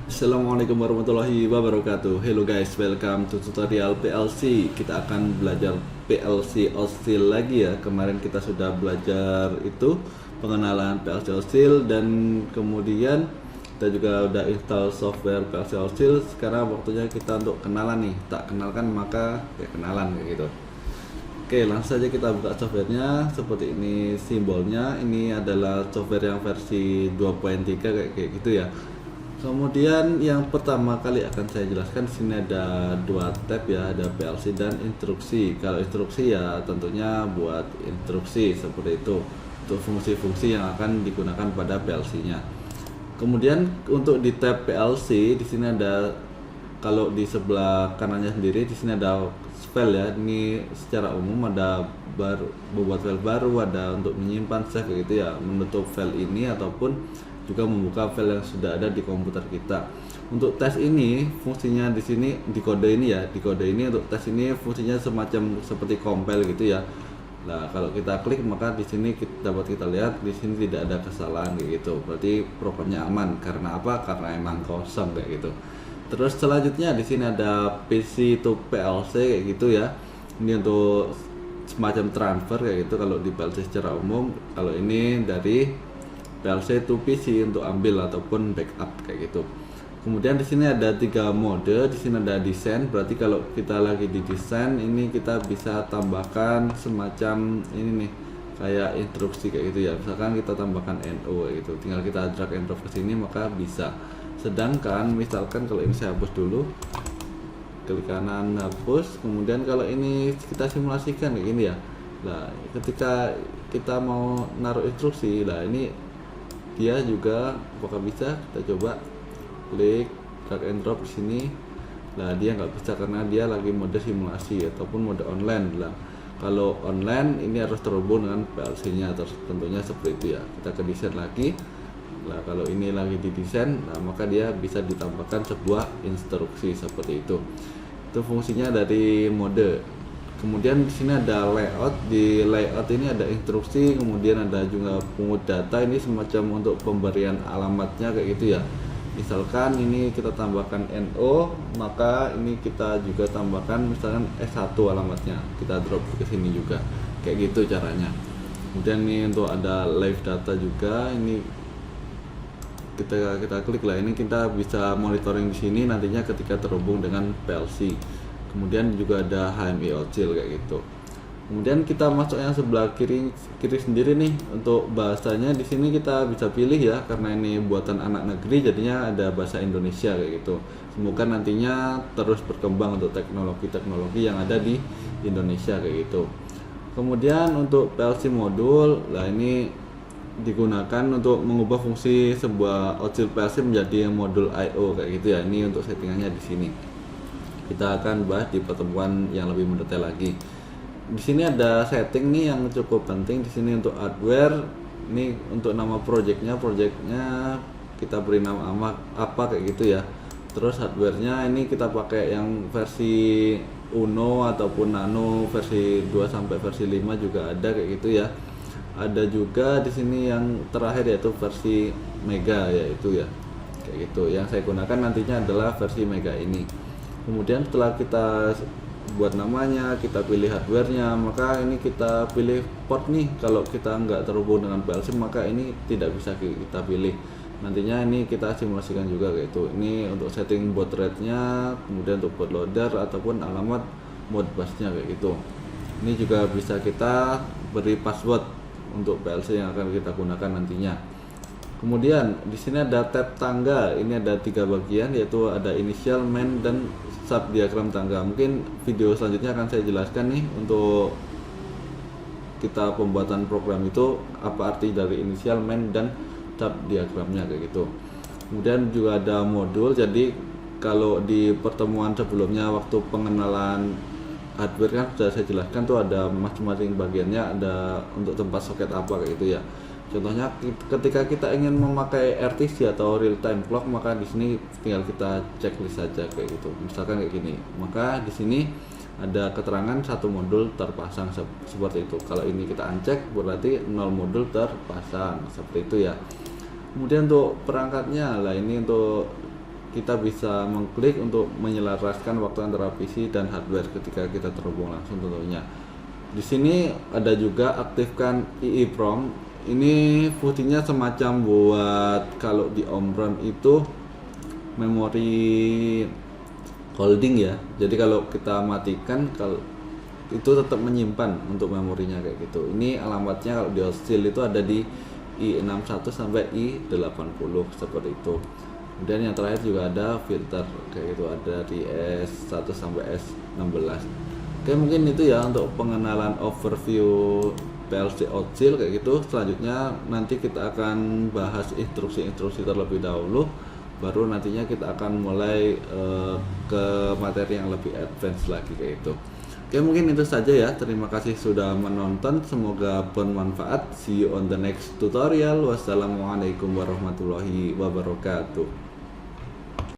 Assalamualaikum warahmatullahi wabarakatuh. Hello guys, welcome to tutorial PLC. Kita akan belajar PLC Oscil lagi ya. Kemarin kita sudah belajar itu pengenalan PLC Oscil, dan kemudian kita juga udah install software PLC Oscil. Sekarang waktunya kita untuk kenalan nih. Tak kenalkan maka ya kenalan kayak gitu. Oke, langsung saja kita buka softwarenya. Seperti ini simbolnya. Ini adalah software yang versi 2.3 kayak gitu ya. Kemudian yang pertama kali akan saya jelaskan, di sini ada dua tab ya, ada PLC dan instruksi. Kalau instruksi ya tentunya buat instruksi seperti itu, untuk fungsi-fungsi yang akan digunakan pada PLC-nya. Kemudian untuk di tab PLC di sini ada, kalau di sebelah kanannya sendiri di sini ada file ya. Ini secara umum ada membuat file baru, ada untuk menyimpan save gitu ya, menutup file ini ataupun juga membuka file yang sudah ada di komputer kita. Untuk tes ini fungsinya di sini di kode ini ya, di kode ini untuk tes ini fungsinya semacam seperti compile gitu ya. Nah, kalau kita klik maka di sini dapat kita lihat di sini tidak ada kesalahan kayak gitu. Berarti programnya aman. Karena apa? Karena emang kosong kayak gitu. Terus selanjutnya di sini ada PC to PLC kayak gitu ya. Ini untuk semacam transfer kayak gitu kalau di PLC secara umum. Kalau ini dari PLC to PC untuk ambil ataupun backup kayak gitu. Kemudian di sini ada 3 mode. Di sini ada desain, berarti kalau kita lagi di desain ini kita bisa tambahkan semacam ini nih, kayak instruksi kayak gitu ya. Misalkan kita tambahkan NO kayak gitu, tinggal kita drag and drop ke sini maka bisa. Sedangkan misalkan kalau ini saya hapus dulu, klik kanan hapus. Kemudian kalau ini kita simulasikan kayak gini ya. Nah, ketika kita mau naruh instruksi, nah ini dia juga apakah bisa, kita coba klik drag and drop di sini. Nah, dia nggak bisa karena dia lagi mode simulasi ataupun mode online lah. Kalau online ini harus terhubung dengan PLC-nya, terus tentunya seperti itu ya. Kita ke desain lagi. Nah, kalau ini lagi di desain, nah maka dia bisa ditambahkan sebuah instruksi seperti itu. Itu fungsinya dari mode. Kemudian di sini ada layout. Di layout ini ada instruksi, kemudian ada juga pungut data. Ini semacam untuk pemberian alamatnya kayak gitu ya. Misalkan ini kita tambahkan NO, maka ini kita juga tambahkan misalkan S1 alamatnya. Kita drop ke sini juga. Kayak gitu caranya. Kemudian ini untuk ada live data juga. Ini kita klik lah, ini kita bisa monitoring di sini nantinya ketika terhubung dengan PLC. Kemudian juga ada HMI Oscil kayak gitu. Kemudian kita masuk yang sebelah kiri sendiri nih. Untuk bahasanya di sini kita bisa pilih ya, karena ini buatan anak negeri jadinya ada bahasa Indonesia kayak gitu. Semoga nantinya terus berkembang untuk teknologi-teknologi yang ada di Indonesia kayak gitu. Kemudian untuk PLC modul, nah ini digunakan untuk mengubah fungsi sebuah Oscil PLC menjadi modul I/O kayak gitu ya. Ini untuk settingannya di sini. Kita akan bahas di pertemuan yang lebih mendetail lagi. Di sini ada setting nih yang cukup penting. Di sini untuk hardware, ini untuk nama projectnya kita beri nama apa kayak gitu ya. Terus hardwarenya ini kita pakai yang versi Uno ataupun Nano, versi 2 sampai versi 5 juga ada kayak gitu ya. Ada juga di sini yang terakhir yaitu versi Mega yaitu ya. Kayak gitu. Yang saya gunakan nantinya adalah versi Mega ini. Kemudian setelah kita buat namanya, kita pilih hardwarenya, maka ini kita pilih port nih. Kalau kita nggak terhubung dengan PLC maka ini tidak bisa kita pilih. Nantinya ini kita simulasikan juga kayak itu. Ini untuk setting baud rate-nya, kemudian untuk bootloader ataupun alamat modbusnya kayak gitu. Ini juga bisa kita beri password untuk PLC yang akan kita gunakan nantinya. Kemudian di sini ada tab tangga. Ini ada 3 bagian, yaitu ada initial, main, dan sub diagram tangga. Mungkin video selanjutnya akan saya jelaskan nih untuk kita pembuatan program itu apa arti dari initial, main, dan sub diagramnya kayak gitu. Kemudian juga ada modul. Jadi kalau di pertemuan sebelumnya waktu pengenalan hardware kan sudah saya jelaskan tuh ada masing-masing bagiannya, ada untuk tempat soket apa kayak gitu ya. Contohnya ketika kita ingin memakai RTC atau real time clock, maka di sini tinggal kita checklist saja kayak gitu. Misalkan kayak gini, maka di sini ada keterangan 1 modul terpasang seperti itu. Kalau ini kita uncheck berarti 0 modul terpasang seperti itu ya. Kemudian untuk perangkatnya lah, ini untuk kita bisa mengklik untuk menyelaraskan waktu antara PC dan hardware ketika kita terhubung langsung tentunya. Di sini ada juga aktifkan EEPROM. Ini fungsinya semacam buat kalau di Omron itu memori holding ya. Jadi kalau kita matikan, kalau itu tetap menyimpan untuk memorinya kayak gitu. Ini alamatnya kalau di Oscil itu ada di I61 sampai I80 seperti itu. Kemudian yang terakhir juga ada filter kayak gitu, ada di S1 sampai S16. Oke, mungkin itu ya untuk pengenalan overview PLC Oscil kayak gitu. Selanjutnya nanti kita akan bahas instruksi-instruksi terlebih dahulu, baru nantinya kita akan mulai ke materi yang lebih advance lagi kayak gitu. Oke, mungkin itu saja ya. Terima kasih sudah menonton. Semoga bermanfaat. See you on the next tutorial. Wassalamualaikum warahmatullahi wabarakatuh.